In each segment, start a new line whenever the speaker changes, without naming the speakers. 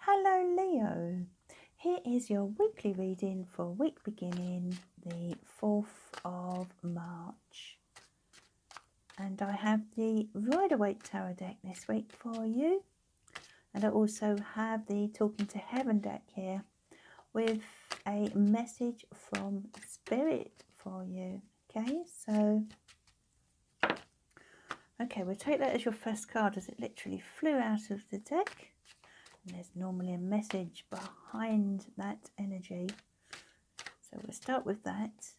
Hello Leo, here is your weekly reading for week beginning the 4th of March. And I have the Rider-Waite Tarot deck this week for you. And I also have the Talking to Heaven deck here with a message from Spirit for you. Okay, we'll take that as your first card as it literally flew out of the deck. And there's normally a message behind that energy. So we'll start with that.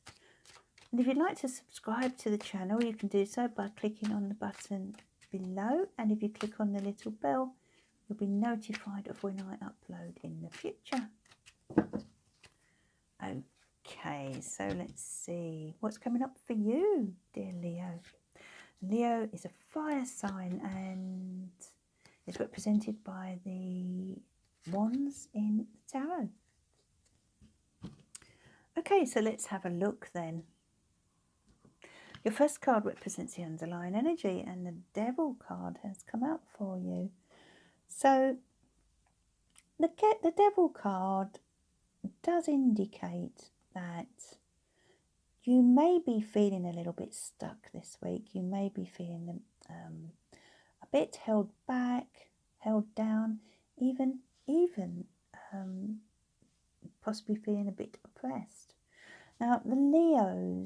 And if you'd like to subscribe to the channel, you can do so by clicking on the button below. And if you click on the little bell, you'll be notified of when I upload in the future. Okay, so let's see what's coming up for you, dear Leo. Leo is a fire sign and it's represented by the wands in the tarot. Okay, so let's have a look then. Your first card represents the underlying energy and the Devil card has come out for you. So the Devil card does indicate that you may be feeling a little bit stuck this week. You may be feeling a bit held back, held down, even possibly feeling a bit oppressed. Now the Leo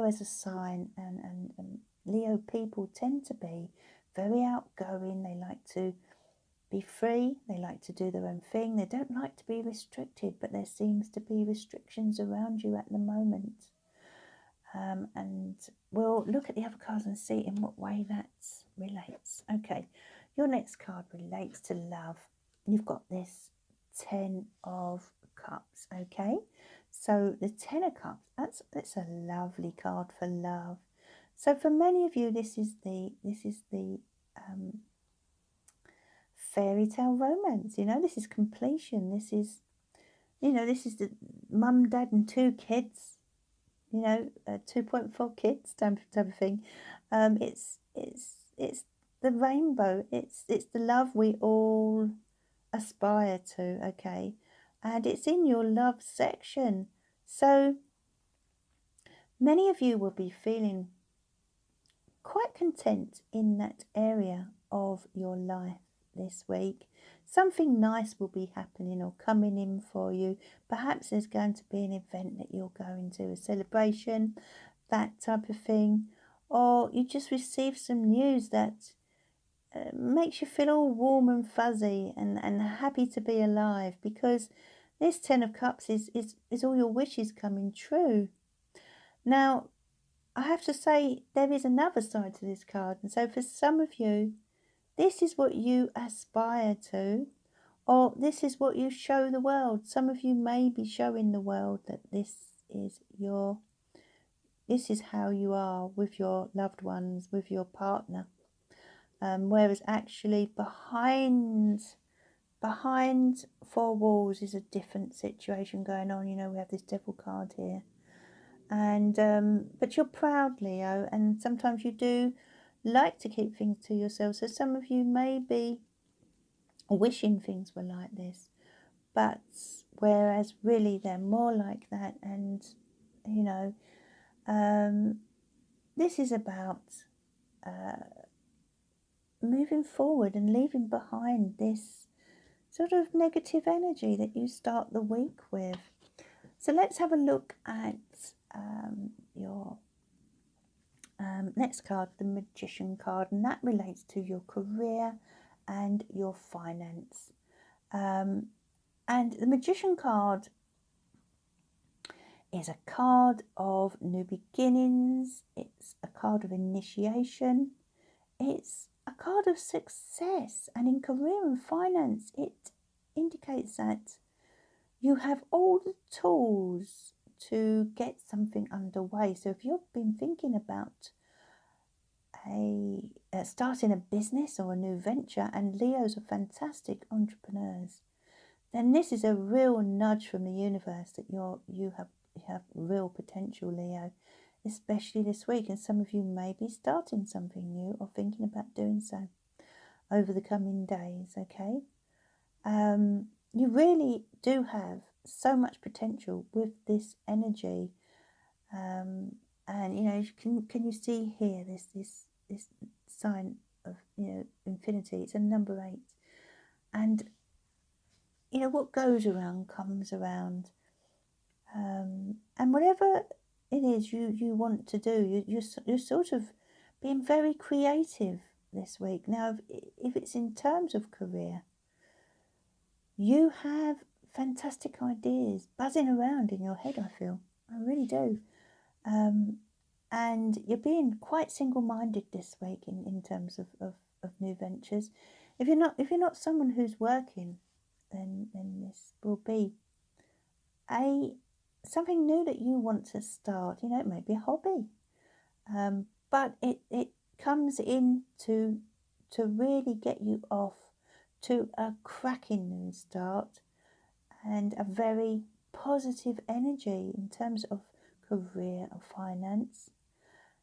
as a sign and Leo people tend to be very outgoing. They like to be free. They like to do their own thing. They don't like to be restricted, but there seems to be restrictions around you at the moment. And we'll look at the other cards and see in what way that relates. Okay, your next card relates to love. You've got this 10 of Cups, okay? So the 10 of Cups, that's a lovely card for love. So for many of you, this is the fairy tale romance. This is completion. This is the mum, dad, and 2 kids. 2.4 kids type of thing. It's the rainbow. It's the love we all aspire to. Okay, and it's in your love section. So many of you will be feeling quite content in that area of your life this week. Something nice will be happening or coming in for you. Perhaps there's going to be an event that you're going to, a celebration, that type of thing, or you just receive some news that makes you feel all warm and fuzzy and happy to be alive, because this 10 of Cups is all your wishes coming true. Now, I have to say there is another side to this card, and so for some of you, this is what you aspire to, or this is what you show the world. Some of you may be showing the world that this is how you are with your loved ones, with your partner. Whereas actually behind 4 walls is a different situation going on. We have this Devil card here. And but you're proud, Leo, and sometimes you do like to keep things to yourself. So some of you may be wishing things were like this, but whereas really they're more like that. And this is about moving forward and leaving behind this sort of negative energy that you start the week with. So let's have a look at your next card, the Magician card, and that relates to your career and your finance. And the Magician card is a card of new beginnings. It's a card of initiation. It's a card of success, and in career and finance, it indicates that you have all the tools to get something underway. So if you've been thinking about starting a business or a new venture, and Leos are fantastic entrepreneurs, then this is a real nudge from the universe that you have real potential, Leo, especially this week. And some of you may be starting something new or thinking about doing so over the coming days. Okay, You really do have so much potential with this energy. And you know, can you see here this sign of, you know, infinity? It's a number 8, and you know, what goes around comes around. And whatever it is you want to do, you're sort of being very creative this week. Now, if it's in terms of career, you have fantastic ideas buzzing around in your head, I feel. I really do. And you're being quite single-minded this week in terms of new ventures. If you're not someone who's working, then this will be something new that you want to start. You know, it may be a hobby, but it comes in to really get you off to a cracking new start and a very positive energy in terms of career or finance.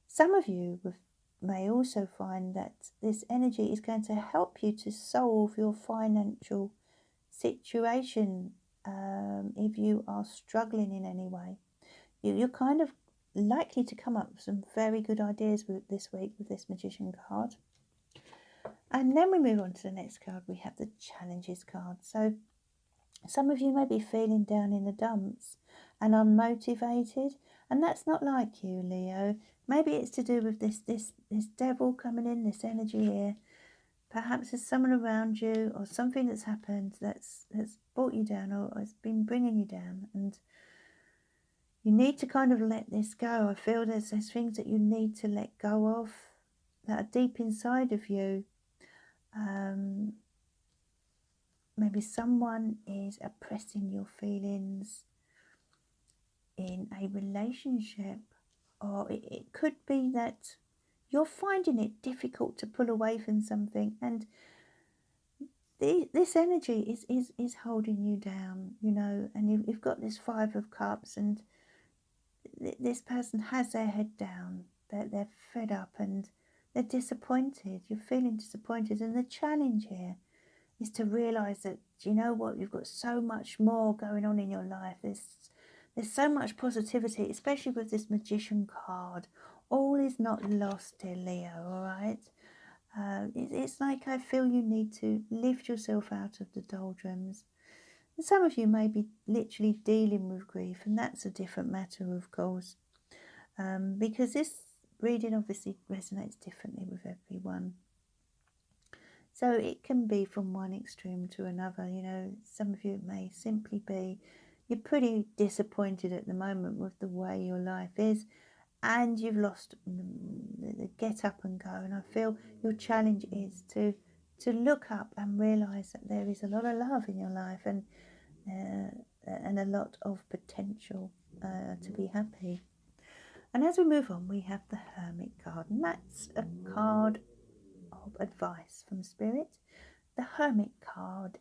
Some of you may also find that this energy is going to help you to solve your financial situation. If you are struggling in any way, you're kind of likely to come up with some very good ideas this week with this Magician card. And then we move on to the next card. We have the Challenges card. So some of you may be feeling down in the dumps and unmotivated, and that's not like you, Leo. Maybe it's to do with this devil coming in, this energy here. Perhaps there's someone around you or something that's happened that's brought you down or has been bringing you down, and you need to kind of let this go. I feel there's things that you need to let go of that are deep inside of you. Maybe someone is oppressing your feelings in a relationship, or it could be that you're finding it difficult to pull away from something, and this energy is holding you down, you know. And you've got this 5 of Cups, and this person has their head down. They're fed up and they're disappointed. You're feeling disappointed, and the challenge here is to realise that, you know what, you've got so much more going on in your life. There's so much positivity, especially with this Magician card. All is not lost, dear Leo, all right? It's like I feel you need to lift yourself out of the doldrums. And some of you may be literally dealing with grief, and that's a different matter, of course, because this reading obviously resonates differently with everyone. So it can be from one extreme to another. You know, some of you, it may simply be you're pretty disappointed at the moment with the way your life is, and you've lost the get up and go. And I feel your challenge is to look up and realise that there is a lot of love in your life, and a lot of potential to be happy. And as we move on, we have the Hermit card, and that's a card of advice from Spirit. The Hermit card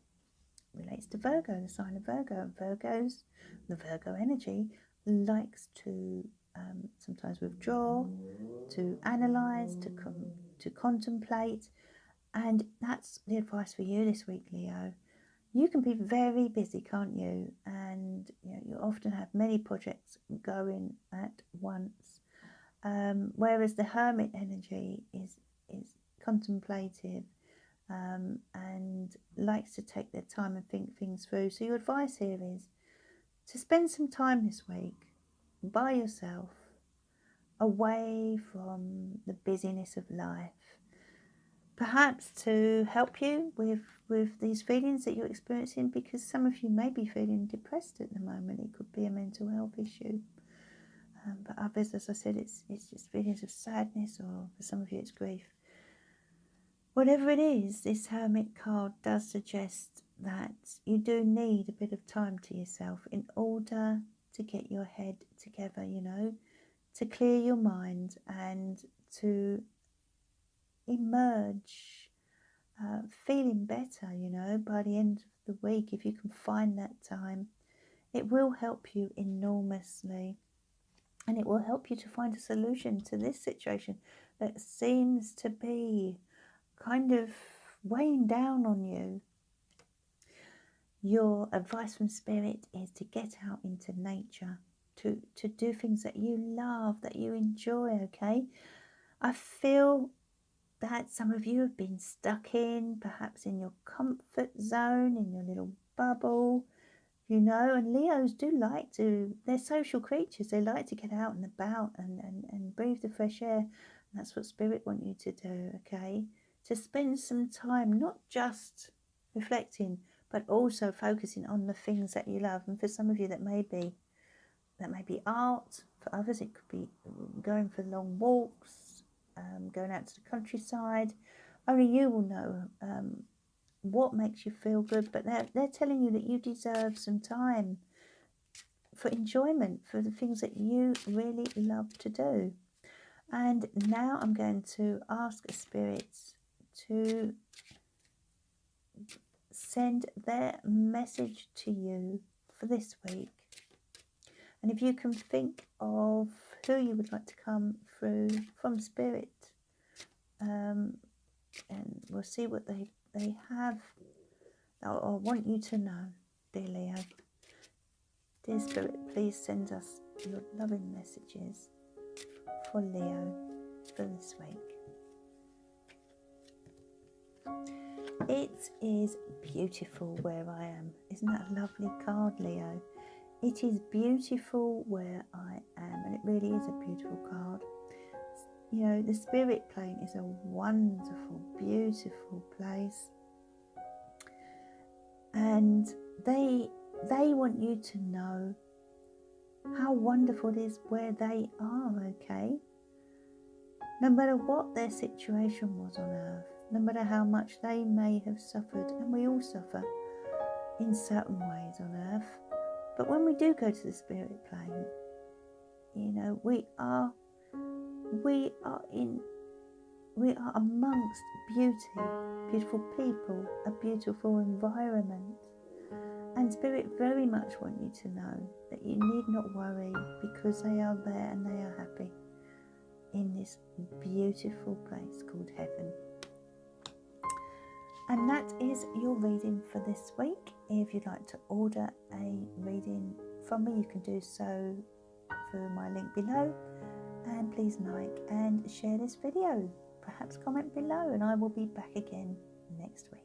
relates to Virgo, the sign of Virgo. And the Virgo energy likes to sometimes withdraw, to analyse, to contemplate. And that's the advice for you this week, Leo. You can be very busy, can't you? And you often have many projects going at once. Whereas the Hermit energy is contemplative and likes to take their time and think things through. So your advice here is to spend some time this week by yourself, away from the busyness of life, perhaps to help you with these feelings that you're experiencing, because some of you may be feeling depressed at the moment. It could be a mental health issue. But others, as I said, it's just feelings of sadness, or for some of you it's grief. Whatever it is, this Hermit card does suggest that you do need a bit of time to yourself in order to get your head together, you know, to clear your mind and to emerge feeling better, you know, by the end of the week. If you can find that time, it will help you enormously. And it will help you to find a solution to this situation that seems to be kind of weighing down on you. Your advice from Spirit is to get out into nature, to do things that you love, that you enjoy, okay? I feel that some of you have been stuck in, perhaps in your comfort zone, in your little bubble, you know, and Leos do like to, they're social creatures, they like to get out and about and breathe the fresh air. And that's what Spirit want you to do, okay? To spend some time not just reflecting, but also focusing on the things that you love. And for some of you that may be art, for others it could be going for long walks, going out to the countryside. Only you will know what makes you feel good, but they're telling you that you deserve some time for enjoyment, for the things that you really love to do. And now I'm going to ask spirits to send their message to you for this week. And if you can think of who you would like to come through from Spirit, and we'll see what they have or want you to know, dear Leo. Dear Spirit, please send us your loving messages for Leo for this week. It is beautiful where I am. Isn't that a lovely card, Leo? It is beautiful where I am, and it really is a beautiful card. You know, the spirit plane is a wonderful, beautiful place, and they want you to know how wonderful it is where they are, okay? No matter what their situation was on earth, no matter how much they may have suffered, and we all suffer in certain ways on earth, but when we do go to the spirit plane, you know, we are amongst beautiful people, a beautiful environment. And Spirit very much want you to know that you need not worry, because they are there and they are happy in this beautiful place called heaven. And that is your reading for this week. If you'd like to order a reading from me, you can do so through my link below. And please like and share this video. Perhaps comment below, and I will be back again next week.